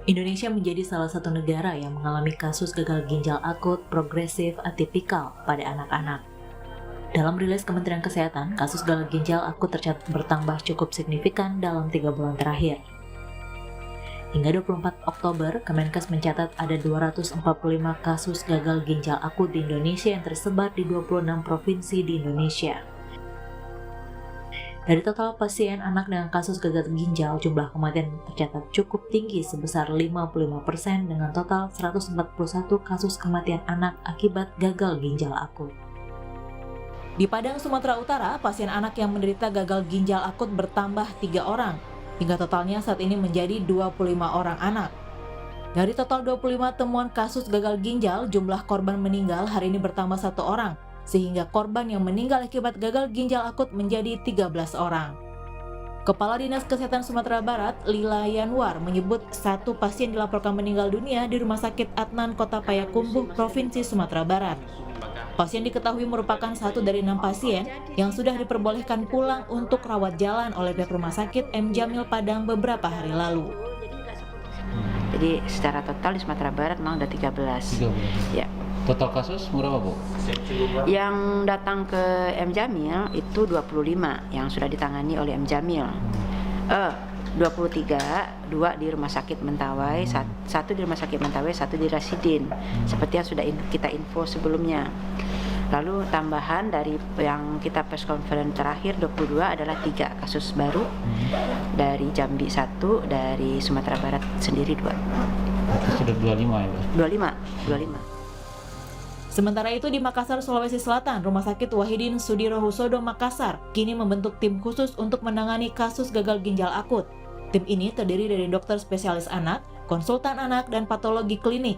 Indonesia menjadi salah satu negara yang mengalami kasus gagal ginjal akut progresif atipikal pada anak-anak. Dalam rilis Kementerian Kesehatan, kasus gagal ginjal akut tercatat bertambah cukup signifikan dalam 3 bulan terakhir. Hingga 24 Oktober, Kemenkes mencatat ada 245 kasus gagal ginjal akut di Indonesia yang tersebar di 26 provinsi di Indonesia. Dari total pasien anak dengan kasus gagal ginjal, jumlah kematian tercatat cukup tinggi sebesar 55% dengan total 141 kasus kematian anak akibat gagal ginjal akut. Di Padang, Sumatera Utara, pasien anak yang menderita gagal ginjal akut bertambah 3 orang, hingga totalnya saat ini menjadi 25 orang anak. Dari total 25 temuan kasus gagal ginjal, jumlah korban meninggal hari ini bertambah 1 orang, sehingga korban yang meninggal akibat gagal ginjal akut menjadi 13 orang. Kepala Dinas Kesehatan Sumatera Barat, Lila Yanwar, menyebut 1 pasien dilaporkan meninggal dunia di Rumah Sakit Adnan Kota Payakumbuh, Provinsi Sumatera Barat. Pasien diketahui merupakan 1 dari 6 pasien yang sudah diperbolehkan pulang untuk rawat jalan oleh pihak Rumah Sakit M. Jamil Padang beberapa hari lalu. Jadi secara total di Sumatera Barat memang ada 13. Ya. Total kasus berapa, Bu? Yang datang ke M. Jamil itu 25 yang sudah ditangani oleh M. Jamil. 23, 2 di Rumah Sakit Mentawai, 1 di Rumah Sakit Mentawai, 1 di Rasidin. Seperti yang sudah kita info sebelumnya. Lalu tambahan dari yang kita press conference terakhir 22 adalah 3 kasus baru. Dari Jambi 1, dari Sumatera Barat sendiri 2. Sudah 25 ya, Bu? 25. Sementara itu di Makassar, Sulawesi Selatan, Rumah Sakit Wahidin Sudirohusodo Makassar kini membentuk tim khusus untuk menangani kasus gagal ginjal akut. Tim ini terdiri dari dokter spesialis anak, konsultan anak, dan patologi klinik.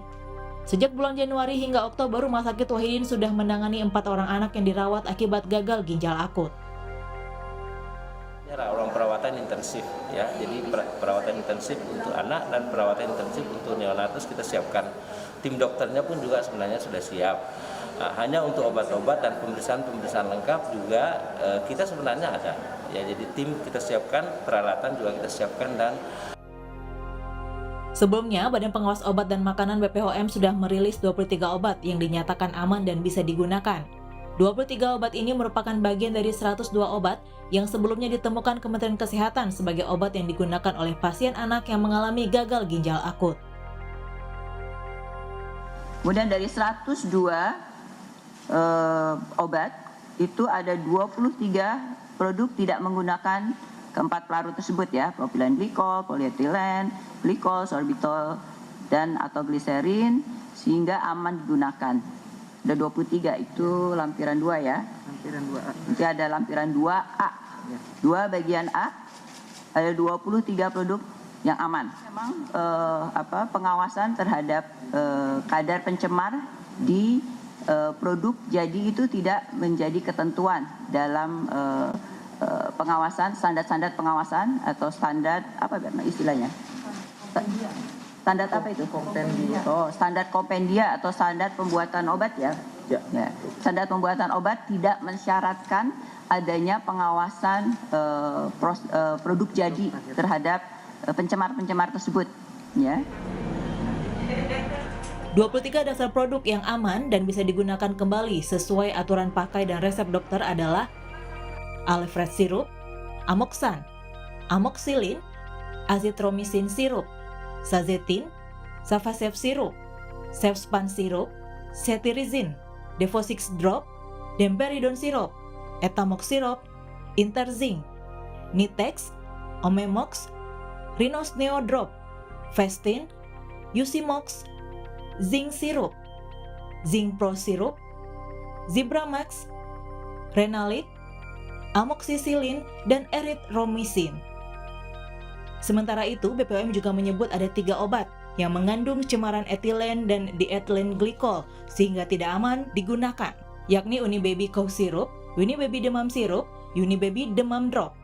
Sejak bulan Januari hingga Oktober, Rumah Sakit Wahidin sudah menangani 4 orang anak yang dirawat akibat gagal ginjal akut. Ruang perawatan intensif ya, jadi perawatan intensif untuk anak dan perawatan intensif untuk neonatus kita siapkan. Tim dokternya pun juga sebenarnya sudah siap. Nah, hanya untuk obat-obat dan pemeriksaan lengkap juga kita sebenarnya ada. Ya, jadi tim kita siapkan, peralatan juga kita siapkan dan Sebelumnya, Badan Pengawas Obat dan Makanan BPOM sudah merilis 23 obat yang dinyatakan aman dan bisa digunakan. 23 obat ini merupakan bagian dari 102 obat yang sebelumnya ditemukan Kementerian Kesehatan sebagai obat yang digunakan oleh pasien anak yang mengalami gagal ginjal akut. Kemudian dari 102 obat, itu ada 23 produk tidak menggunakan keempat pelarut tersebut ya, propilen glikol, polietilen, glikol, sorbitol, dan atau gliserin, sehingga aman digunakan. Ada 23, itu lampiran 2 ya. Lampiran 2A. Nanti ada lampiran 2A. 2 bagian A, ada 23 produk yang aman. Memang pengawasan terhadap kadar pencemar di produk jadi itu tidak menjadi ketentuan dalam pengawasan, standar pengawasan atau standar apa istilahnya? Standar apa itu? Kompendia. Oh, standar kompendia atau standar pembuatan obat ya? Ya. Standar pembuatan obat tidak mensyaratkan adanya pengawasan produk jadi terhadap pencemar-pencemar tersebut, ya. 23 dasar produk yang aman dan bisa digunakan kembali sesuai aturan pakai dan resep dokter adalah Alefred sirup, Amoxan, Amoxicillin, Azithromycin sirup, Sazetin, Savasef sirup, Cefspan sirup, Cetirizine, Devosix drop, Demperidone sirup, Etamox sirup, Interzing, Nitex, Omemox, Rhinos Neo drop, Vestin, Usimox, Zinc sirup, Zinc Pro sirup, Zibramax, Renalik, Amoxicillin, dan Erythromycin. Sementara itu, BPOM juga menyebut ada 3 obat yang mengandung cemaran etilen dan diethylene glikol sehingga tidak aman digunakan, yakni Unibaby Cough Syrup, Unibaby Demam Syrup, Unibaby Demam Drop.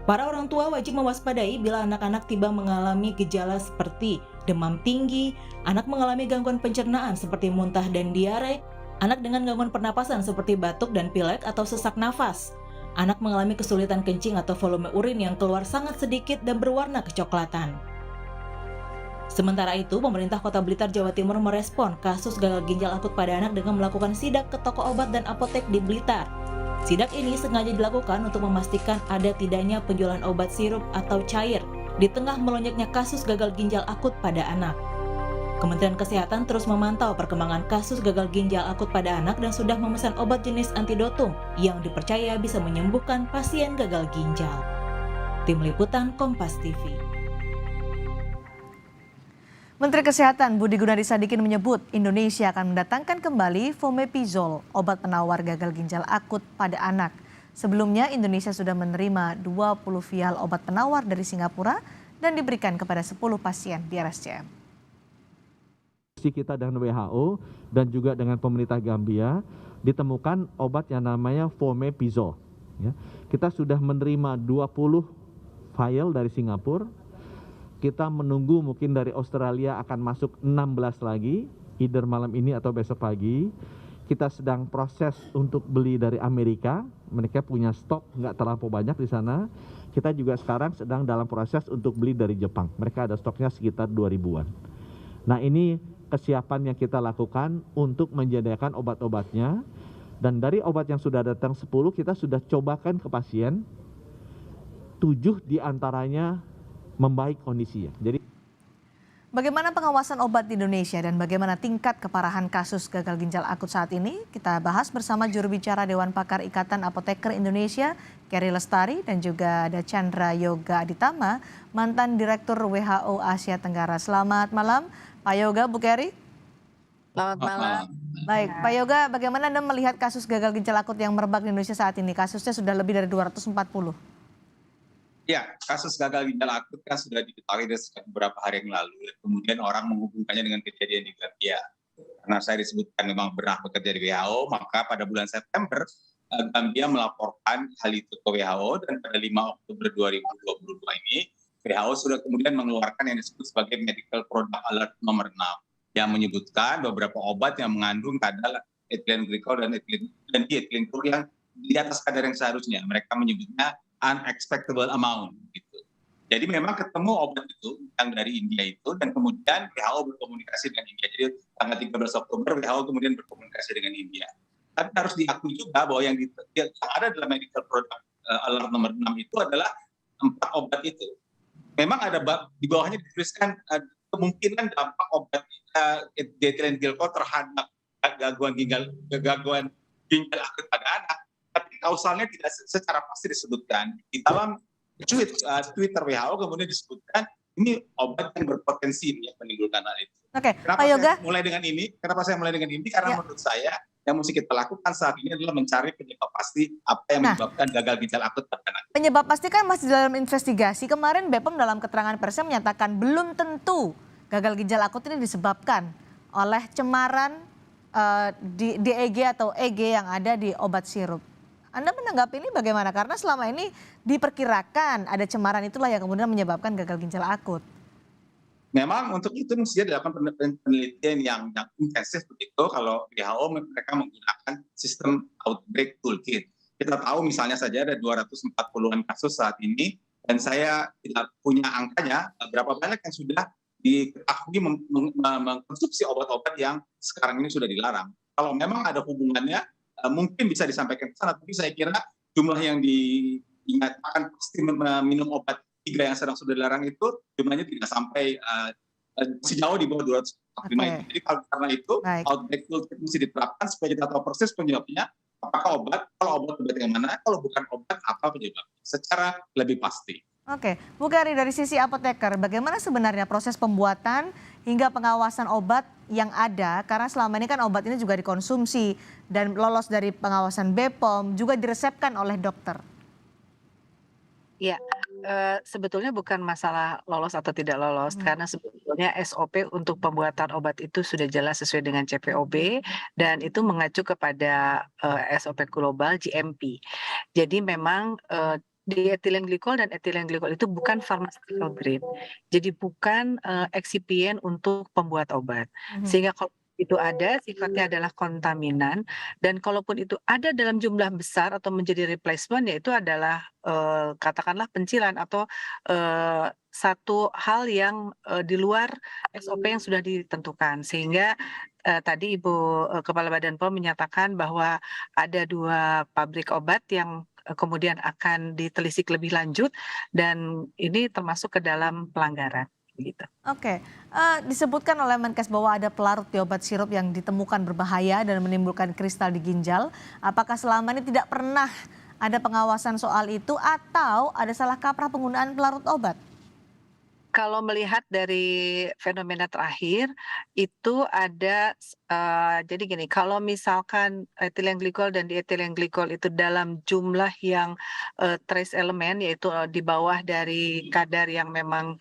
Para orang tua wajib mewaspadai bila anak-anak tiba mengalami gejala seperti demam tinggi, anak mengalami gangguan pencernaan seperti muntah dan diare, anak dengan gangguan pernapasan seperti batuk dan pilek atau sesak nafas, anak mengalami kesulitan kencing atau volume urin yang keluar sangat sedikit dan berwarna kecoklatan. Sementara itu, pemerintah Kota Blitar, Jawa Timur merespon kasus gagal ginjal akut pada anak dengan melakukan sidak ke toko obat dan apotek di Blitar. Sidak ini sengaja dilakukan untuk memastikan ada tidaknya penjualan obat sirup atau cair di tengah melonjaknya kasus gagal ginjal akut pada anak. Kementerian Kesehatan terus memantau perkembangan kasus gagal ginjal akut pada anak dan sudah memesan obat jenis antidotum yang dipercaya bisa menyembuhkan pasien gagal ginjal. Tim Liputan Kompas TV. Menteri Kesehatan Budi Gunadi Sadikin menyebut Indonesia akan mendatangkan kembali Fomepizole, obat penawar gagal ginjal akut pada anak. Sebelumnya Indonesia sudah menerima 20 vial obat penawar dari Singapura dan diberikan kepada 10 pasien di RSCM. Kita dengan WHO dan juga dengan pemerintah Gambia ditemukan obat yang namanya Fomepizole. Ya. Kita sudah menerima 20 vial dari Singapura. Kita menunggu mungkin dari Australia akan masuk 16 lagi, either malam ini atau besok pagi. Kita sedang proses untuk beli dari Amerika, mereka punya stok nggak terlalu banyak di sana. Kita juga sekarang sedang dalam proses untuk beli dari Jepang, mereka ada stoknya sekitar 2000-an. Nah ini kesiapan yang kita lakukan untuk menyediakan obat-obatnya. Dan dari obat yang sudah datang 10, kita sudah cobakan ke pasien, 7 diantaranya membaik kondisinya. Jadi, bagaimana pengawasan obat di Indonesia dan bagaimana tingkat keparahan kasus gagal ginjal akut saat ini? Kita bahas bersama juru bicara Dewan Pakar Ikatan Apoteker Indonesia, Kerry Lestari, dan juga ada Chandra Yoga Aditama, mantan Direktur WHO Asia Tenggara. Selamat malam, Pak Yoga, Bu Kerry. Selamat malam. Baik, Pak Yoga, bagaimana Anda melihat kasus gagal ginjal akut yang merebak di Indonesia saat ini? Kasusnya sudah lebih dari 240. Ya, kasus gagal ginjal akut kan sudah diketahui dari beberapa hari yang lalu. Kemudian orang menghubungkannya dengan kejadian di Gambia. Karena saya disebutkan memang pernah bekerja di WHO, maka pada bulan September Gambia melaporkan hal itu ke WHO dan pada 5 Oktober 2022 ini WHO sudah kemudian mengeluarkan yang disebut sebagai Medical Product Alert nomor 6 yang menyebutkan beberapa obat yang mengandung kadar ethylene glycol dan diethylene glycol yang di atas kadar yang seharusnya. Mereka menyebutnya unexpectable amount gitu. Jadi memang ketemu obat itu yang dari India itu dan kemudian WHO berkomunikasi dengan India. Jadi tanggal 13 Oktober WHO kemudian berkomunikasi dengan India. Tapi harus diakui juga bahwa yang ada dalam Medical Product Alert nomor 6 itu adalah 4 obat itu. Memang ada di bawahnya dituliskan kemungkinan dampak obat diethylene glycol terhadap gangguan ginjal akut pada anak. Tapi kausalnya tidak secara pasti disebutkan. Di dalam Twitter WHO kemudian disebutkan ini obat yang berpotensi ya, menimbulkan hal itu. Oke, Kenapa Pak Yoga? Kenapa saya mulai dengan ini? Karena menurut saya yang mesti kita lakukan saat ini adalah mencari penyebab pasti apa yang menyebabkan gagal ginjal akut pada anak. Penyebab pasti kan masih dalam investigasi. Kemarin BPOM dalam keterangan persnya menyatakan belum tentu gagal ginjal akut ini disebabkan oleh cemaran di EG atau EG yang ada di obat sirup. Anda menanggapi ini bagaimana? Karena selama ini diperkirakan ada cemaran itulah yang kemudian menyebabkan gagal ginjal akut. Memang untuk itu mestinya dilakukan penelitian yang intensif begitu kalau WHO mereka menggunakan sistem outbreak toolkit. Kita tahu misalnya saja ada 240-an kasus saat ini dan saya tidak punya angkanya berapa banyak yang sudah diketahui mengkonsumsi obat-obat yang sekarang ini sudah dilarang. Kalau memang ada hubungannya mungkin bisa disampaikan ke sana, tapi saya kira jumlah yang dinyatakan pasti minum obat 3 yang sedang sudah dilarang itu jumlahnya tidak sampai masih jauh di bawah 245 itu. Jadi karena itu outbreak toolkit mesti diterapkan supaya kita tahu persis penyebabnya, apakah kalau obat yang mana, kalau bukan obat apa penyebabnya, secara lebih pasti. Oke, Bu Kerry, dari sisi apoteker, bagaimana sebenarnya proses pembuatan hingga pengawasan obat yang ada? Karena selama ini kan obat ini juga dikonsumsi dan lolos dari pengawasan BPOM, juga diresepkan oleh dokter. Ya, sebetulnya bukan masalah lolos atau tidak lolos, karena sebetulnya SOP untuk pembuatan obat itu sudah jelas sesuai dengan CPOB dan itu mengacu kepada SOP global GMP. Jadi memang diethylene glycol dan ethylene glycol itu bukan pharmaceutical grade. Jadi bukan eksipien untuk pembuat obat. Sehingga kalau itu ada sifatnya adalah kontaminan, dan kalaupun itu ada dalam jumlah besar atau menjadi replacement, yaitu adalah katakanlah pencilan atau satu hal yang di luar SOP yang sudah ditentukan. Sehingga tadi Ibu Kepala Badan POM menyatakan bahwa ada 2 pabrik obat yang kemudian akan ditelisik lebih lanjut, dan ini termasuk ke dalam pelanggaran. Gitu. Oke, disebutkan oleh Menkes bahwa ada pelarut di obat sirup yang ditemukan berbahaya dan menimbulkan kristal di ginjal. Apakah selama ini tidak pernah ada pengawasan soal itu atau ada salah kaprah penggunaan pelarut obat? Kalau melihat dari fenomena terakhir, itu ada, jadi gini, kalau misalkan etilen glikol dan dietilen glikol itu dalam jumlah yang trace element, yaitu di bawah dari kadar yang memang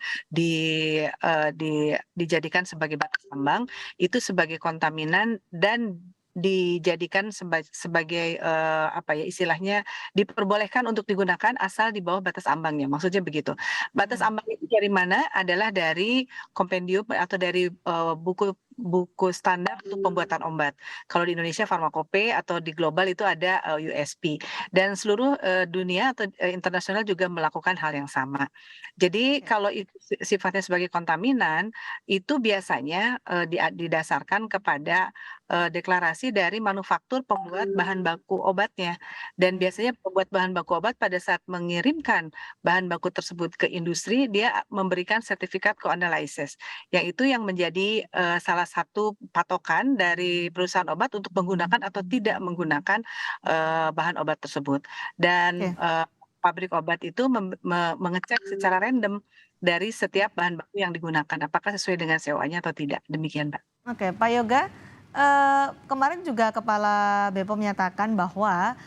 dijadikan sebagai batas ambang, itu sebagai kontaminan dan dijadikan sebagai apa ya istilahnya, diperbolehkan untuk digunakan asal di bawah batas ambangnya, maksudnya begitu. Batas ambang itu dari mana? Adalah dari kompendium atau dari buku standar untuk pembuatan obat. Kalau di Indonesia Farmakope atau di global itu ada USP, dan seluruh dunia atau internasional juga melakukan hal yang sama. Jadi kalau itu sifatnya sebagai kontaminan, itu biasanya didasarkan kepada deklarasi dari manufaktur pembuat bahan baku obatnya, dan biasanya pembuat bahan baku obat pada saat mengirimkan bahan baku tersebut ke industri, dia memberikan sertifikat co-analysis, yang itu yang menjadi salah satu patokan dari perusahaan obat untuk menggunakan atau tidak menggunakan bahan obat tersebut. Dan pabrik obat itu mengecek secara random dari setiap bahan baku yang digunakan, apakah sesuai dengan CO-nya atau tidak. Demikian, Mbak. Oke, Pak Yoga, kemarin juga Kepala BPOM menyatakan bahwa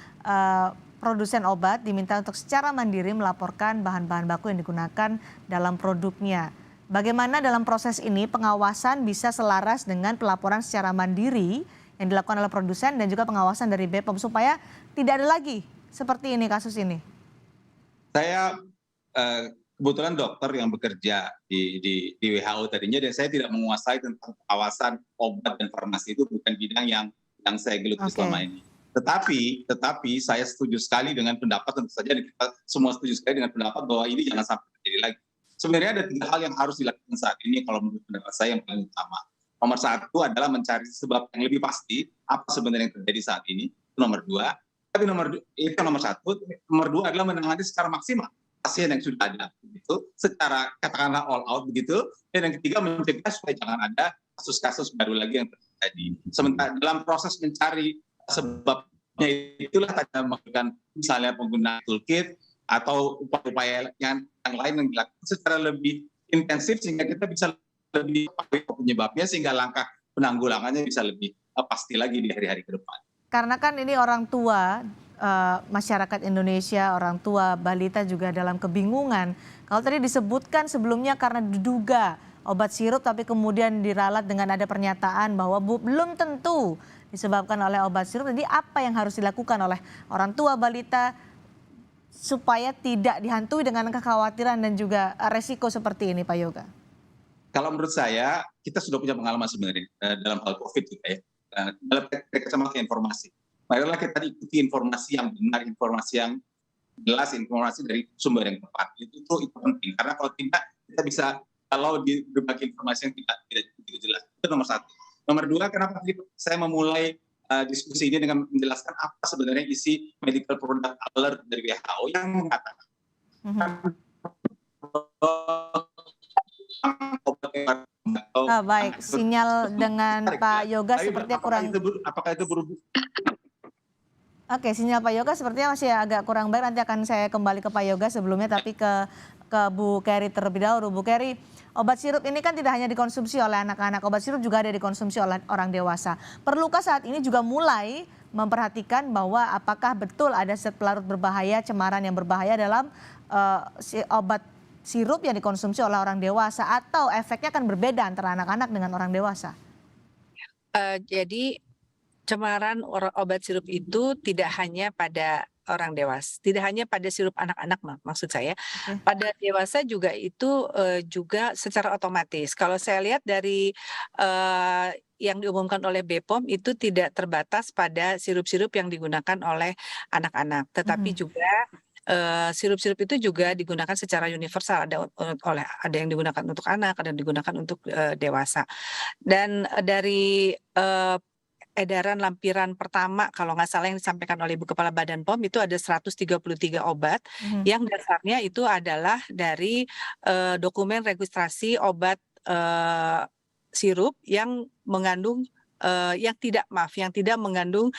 produsen obat diminta untuk secara mandiri melaporkan bahan-bahan baku yang digunakan dalam produknya. Bagaimana dalam proses ini pengawasan bisa selaras dengan pelaporan secara mandiri yang dilakukan oleh produsen dan juga pengawasan dari BPOM supaya tidak ada lagi seperti ini kasus ini? Saya kebetulan dokter yang bekerja di WHO tadinya, dan saya tidak menguasai tentang pengawasan obat dan farmasi, itu bukan bidang yang saya geluti selama ini. Tetapi saya setuju sekali dengan pendapat, tentu saja kita semua setuju sekali dengan pendapat bahwa ini jangan sampai terjadi lagi. Sebenarnya ada 3 hal yang harus dilakukan saat ini kalau menurut pendapat saya yang paling utama. Nomor 1 adalah mencari sebab yang lebih pasti apa sebenarnya yang terjadi saat ini. Itu nomor 2. Tapi itu nomor 1. Nomor 2 adalah menangani secara maksimal pasien yang sudah ada, begitu, secara katakanlah all out begitu. Dan yang ketiga mencegah supaya jangan ada kasus-kasus baru lagi yang terjadi. Sementara dalam proses mencari sebabnya itulah tadi melakukan misalnya penggunaan toolkit atau upaya-upaya yang lain yang dilakukan secara lebih intensif sehingga kita bisa lebih tahu penyebabnya, sehingga langkah penanggulangannya bisa lebih pasti lagi di hari-hari ke depan. Karena kan ini orang tua masyarakat Indonesia, orang tua balita juga dalam kebingungan. Kalau tadi disebutkan sebelumnya karena diduga obat sirup tapi kemudian diralat dengan ada pernyataan bahwa belum tentu disebabkan oleh obat sirup. Jadi apa yang harus dilakukan oleh orang tua balita supaya tidak dihantui dengan kekhawatiran dan juga resiko seperti ini, Pak Yoga? Kalau menurut saya, kita sudah punya pengalaman sebenarnya dalam hal COVID juga ya. Dalam kacamata informasi. Marilah kita ikuti informasi yang benar, informasi yang jelas, informasi dari sumber yang tepat. Itu penting, karena kalau tidak kita bisa kalau di berbagai informasi yang tidak begitu jelas. Itu nomor 1. Nomor 2, kenapa saya memulai diskusi ini dengan menjelaskan apa sebenarnya isi medical product alert dari WHO yang mengatakan baik, sinyal dengan Pak Yoga sepertinya kurang. Apakah itu berhubung? Oke, sinyal Pak Yoga sepertinya masih agak kurang baik. Nanti akan saya kembali ke Pak Yoga sebelumnya, tapi ke Bu Keri terlebih dahulu. Bu Keri, obat sirup ini kan tidak hanya dikonsumsi oleh anak-anak, obat sirup juga ada dikonsumsi oleh orang dewasa. Perlukah saat ini juga mulai memperhatikan bahwa apakah betul ada zat pelarut berbahaya, cemaran yang berbahaya dalam obat sirup yang dikonsumsi oleh orang dewasa, atau efeknya akan berbeda antara anak-anak dengan orang dewasa? Jadi cemaran obat sirup itu tidak hanya pada orang dewasa. Tidak hanya pada sirup anak-anak maksud saya, Oke. pada dewasa juga itu juga secara otomatis. Kalau saya lihat dari yang diumumkan oleh BPOM itu tidak terbatas pada sirup-sirup yang digunakan oleh anak-anak, tetapi juga sirup-sirup itu juga digunakan secara universal. Ada yang digunakan untuk anak, ada yang digunakan untuk dewasa. Dan dari edaran lampiran pertama kalau nggak salah yang disampaikan oleh Ibu Kepala Badan POM itu ada 133 obat yang dasarnya itu adalah dari dokumen registrasi obat sirup yang mengandung yang tidak mengandung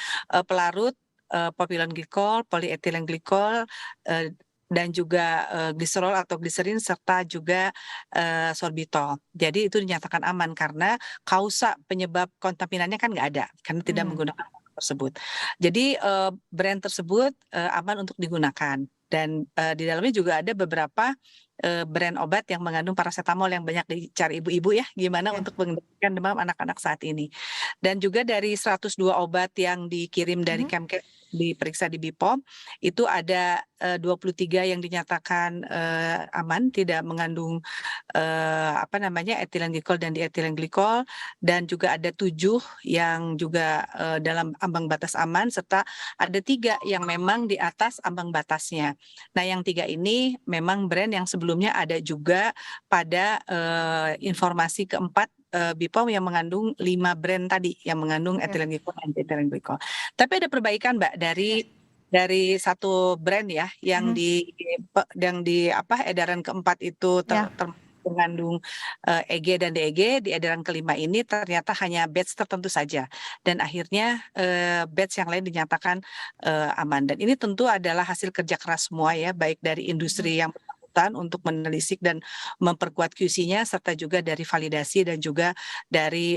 pelarut propylen glikol, polyethylene glikol, dan juga gliserol atau gliserin serta juga sorbitol. Jadi itu dinyatakan aman karena kausa penyebab kontaminannya kan nggak ada karena tidak menggunakan tersebut. Jadi brand tersebut aman untuk digunakan dan di dalamnya juga ada beberapa brand obat yang mengandung paracetamol yang banyak dicari ibu-ibu ya, gimana untuk mengendalikan demam anak-anak saat ini. Dan juga dari 102 obat yang dikirim dari Kemkes diperiksa di BPOM, itu ada 23 yang dinyatakan aman, tidak mengandung etilen glikol dan dietilen glikol, dan juga ada 7 yang juga dalam ambang batas aman, serta ada 3 yang memang di atas ambang batasnya. Nah, yang 3 ini memang brand yang sebelumnya ada juga pada informasi keempat BPOM yang mengandung 5 brand tadi yang mengandung etilen glikol dan dietilen glikol. Tapi ada perbaikan Mbak dari satu brand ya yang di edaran keempat itu mengandung EG dan DEG, di edaran kelima ini ternyata hanya batch tertentu saja dan akhirnya batch yang lain dinyatakan aman. Dan ini tentu adalah hasil kerja keras semua ya, baik dari industri yang untuk menelisik dan memperkuat QC-nya serta juga dari validasi dan juga dari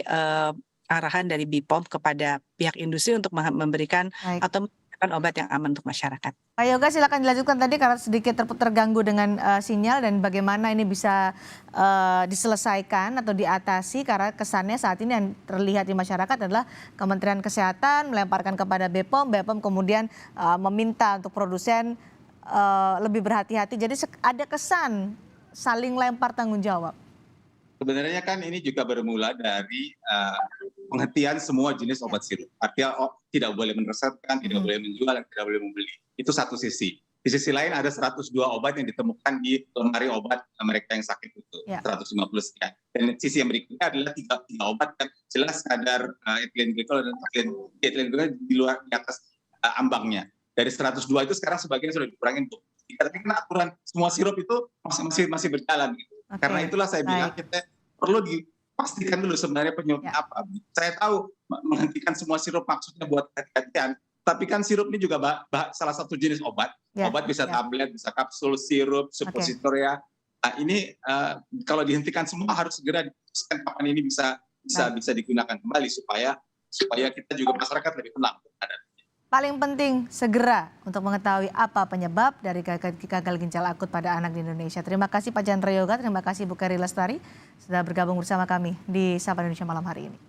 arahan dari BPOM kepada pihak industri untuk memberikan atau memberikan obat yang aman untuk masyarakat. Pak Yoga silakan dilanjutkan tadi karena sedikit terganggu dengan sinyal dan bagaimana ini bisa diselesaikan atau diatasi karena kesannya saat ini yang terlihat di masyarakat adalah Kementerian Kesehatan melemparkan kepada BPOM, BPOM kemudian meminta untuk produsen lebih berhati-hati. Jadi ada kesan saling lempar tanggung jawab. Sebenarnya kan ini juga bermula dari penghentian semua jenis obat sirup. Artinya tidak boleh meresepkan, tidak boleh menjual, tidak boleh membeli. Itu satu sisi. Di sisi lain ada 102 obat yang ditemukan di lemari obat mereka yang sakit itu, 150 sekian. Dan sisi yang berikutnya adalah 3 obat yang jelas kadar etilen glikol dan dietilen glikol di atas ambangnya. Dari 102 itu sekarang sebagian sudah dikurangin tuh. Tapi kan aturan semua sirup itu masih berjalan gitu. Karena itulah saya bilang kita perlu dipastikan dulu sebenarnya penyebabnya apa. Saya tahu menghentikan semua sirup maksudnya buat hati-hatian, tapi kan sirup ini juga salah satu jenis obat. Obat bisa tablet, bisa kapsul, sirup, suppositoria. Nah, ini kalau dihentikan semua harus segera diputuskan kapan ini bisa digunakan kembali supaya kita juga masyarakat lebih tenang. Paling penting segera untuk mengetahui apa penyebab dari gagal ginjal akut pada anak di Indonesia. Terima kasih Pak Chandra Yoga, terima kasih Bu Keri Lestari sudah bergabung bersama kami di Sapa Indonesia malam hari ini.